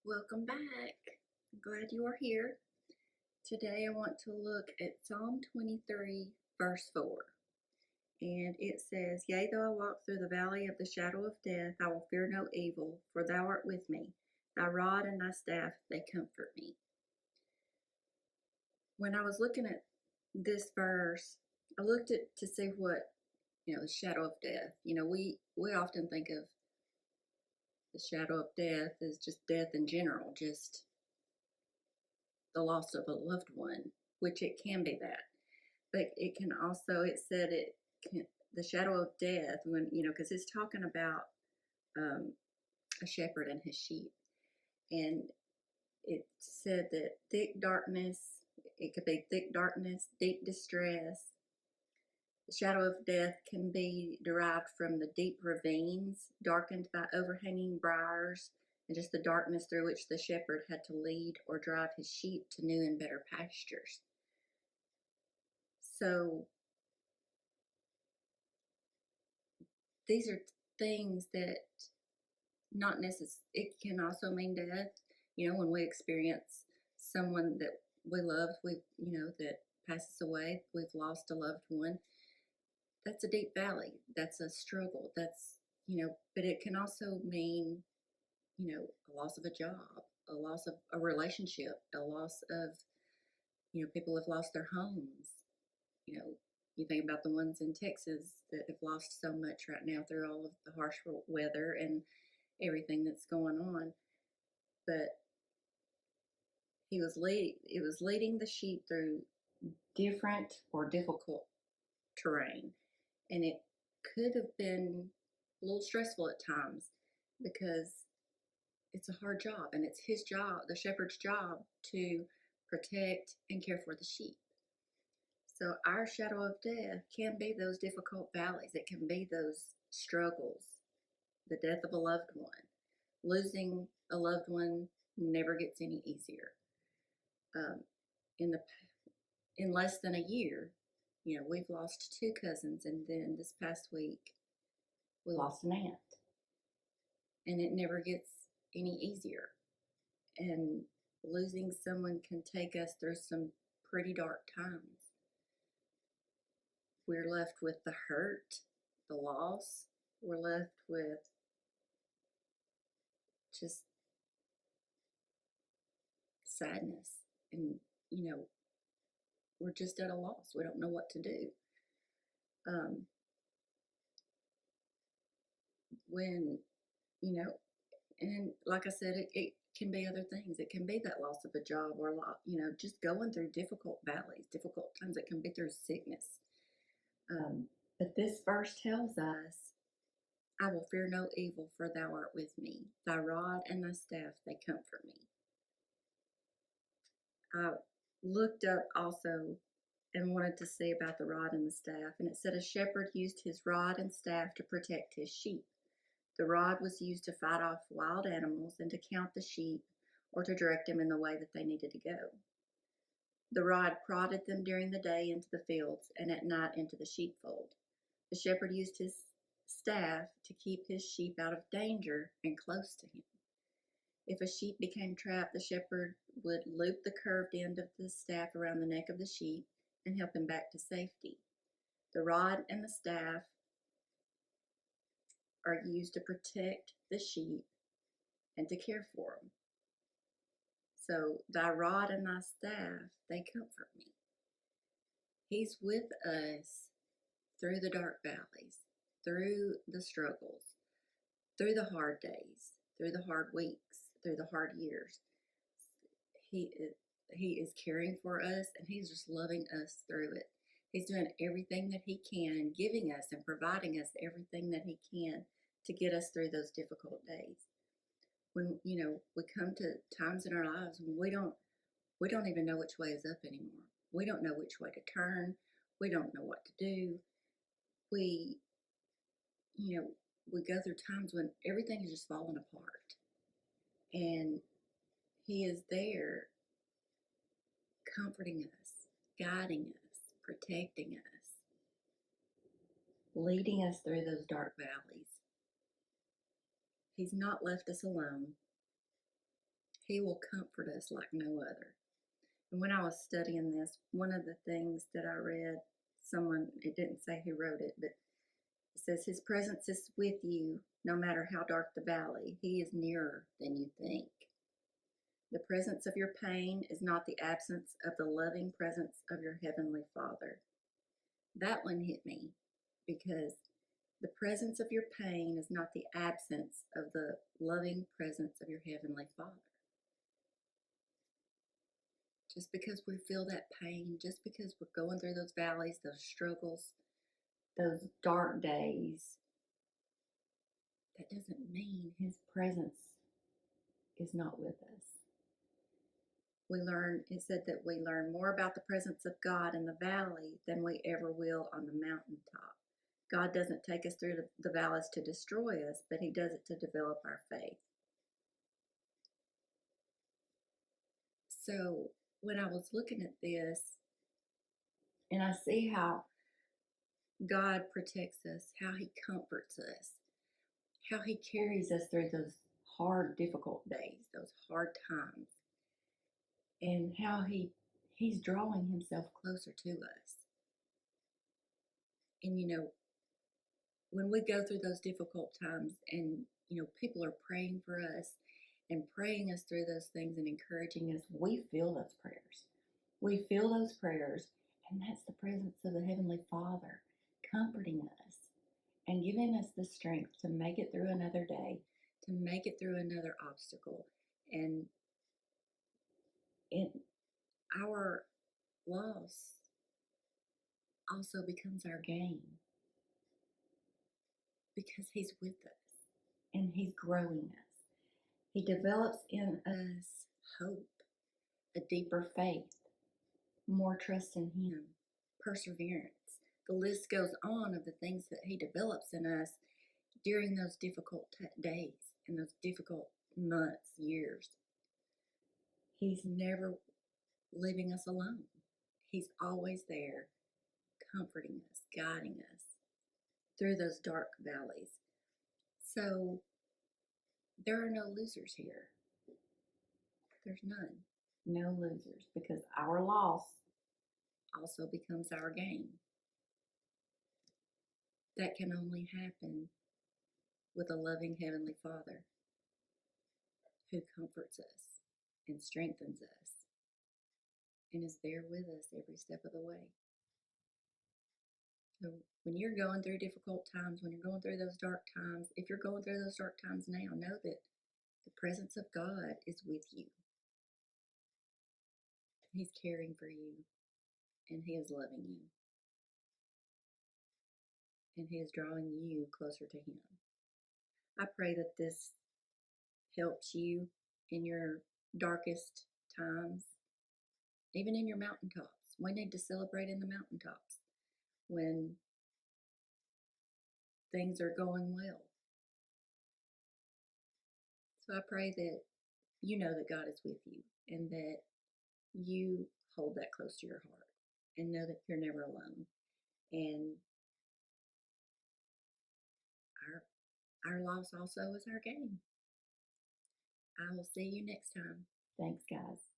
Welcome back. I'm glad you are here. Today I want to look at Psalm 23, verse 4. And it says, Yea, though I walk through the valley of the shadow of death, I will fear no evil, for thou art with me. Thy rod and thy staff, they comfort me. When I was looking at this verse, I looked at to see what, the shadow of death. We often think of the shadow of death as just death in general, just the loss of a loved one, which it can be that. But it can also, it said it can, the shadow of death, when, because it's talking about um, a shepherd and his sheep. And it said that thick darkness, it could be thick darkness, deep distress. The shadow of death can be derived from the deep ravines, darkened by overhanging briars, and just the darkness through which the shepherd had to lead or drive his sheep to new and better pastures. So these are things that not necessarily, it can also mean death. When we experience someone that we love, that passes away, we've lost a loved one. That's a deep valley. That's a struggle. But it can also mean, a loss of a job, a loss of a relationship, a loss of, people have lost their homes. You know, you think about the ones in Texas that have lost so much right now through all of the harsh weather and everything that's going on. But it was leading the sheep through different or difficult terrain, and it could have been a little stressful at times because it's a hard job, and it's his job, the shepherd's job, to protect and care for the sheep. So our shadow of death can be those difficult valleys. It can be those struggles, the death of a loved one. Losing a loved one never gets any easier. Um, in the in less than a year, we've lost two cousins, and then this past week we lost an aunt, and it never gets any easier. And losing someone can take us through some pretty dark times. We're left with the hurt, the loss. We're left with just sadness, and we're just at a loss. We don't know what to do. Um, when and like I said, it can be other things. It can be that loss of a job, or just going through difficult valleys, difficult times. It can be through sickness. But this verse tells us, I will fear no evil, for thou art with me. Thy rod and thy staff, they comfort me. I looked up also and wanted to see about the rod and the staff, and it said a shepherd used his rod and staff to protect his sheep. The rod was used to fight off wild animals and to count the sheep, or to direct them in the way that they needed to go. The rod prodded them during the day into the fields, and at night into the sheepfold. The shepherd used his staff to keep his sheep out of danger and close to him. If a sheep became trapped, the shepherd would loop the curved end of the staff around the neck of the sheep and help him back to safety. The rod and the staff are used to protect the sheep and to care for them. So thy rod and thy staff, they comfort me. He's with us through the dark valleys, through the struggles, through the hard days, through the hard weeks, through the hard years. He is caring for us, and he's just loving us through it. He's doing everything that he can and giving us and providing us everything that he can to get us through those difficult days. When we come to times in our lives when we don't even know which way is up anymore. We don't know which way to turn. We don't know what to do. We we go through times when everything is just falling apart, and he is there comforting us, guiding us, protecting us, leading us through those dark valleys. He's not left us alone. He will comfort us like no other. And when I was studying this, one of the things that I read, it didn't say who wrote it, but it says, His presence is with you no matter how dark the valley. He is nearer than you think. The presence of your pain is not the absence of the loving presence of your Heavenly Father. That one hit me because the presence of your pain is not the absence of the loving presence of your Heavenly Father. Just because we feel that pain, just because we're going through those valleys, those struggles, those dark days, that doesn't mean His presence is not with us. It said that we learn more about the presence of God in the valley than we ever will on the mountaintop. God doesn't take us through the valleys to destroy us, but He does it to develop our faith. So when I was looking at this, and I see how God protects us, how He comforts us, how He carries us through those hard, difficult days, those hard times, and how He's drawing Himself closer to us. And when we go through those difficult times and people are praying for us and praying us through those things and encouraging us, we feel those prayers. We feel those prayers, and that's the presence of the Heavenly Father comforting us and giving us the strength to make it through another day, to make it through another obstacle. And our loss also becomes our gain because He's with us and He's growing us. He develops in us hope, a deeper faith, more trust in Him, perseverance. The list goes on of the things that He develops in us during those difficult days and those difficult months, years. He's never leaving us alone. He's always there, comforting us, guiding us through those dark valleys. So there are no losers here. There's none. No losers, because our loss also becomes our gain. That can only happen with a loving Heavenly Father who comforts us and strengthens us and is there with us every step of the way. So when you're going through difficult times, when you're going through those dark times, if you're going through those dark times now, know that the presence of God is with you. He's caring for you, and He is loving you, and He is drawing you closer to Him. I pray that this helps you in your darkest times, even in your mountaintops. We need to celebrate in the mountaintops when things are going well. So I pray that you know that God is with you and that you hold that close to your heart and know that you're never alone. And our loss also is our gain. I will see you next time. Thanks, guys.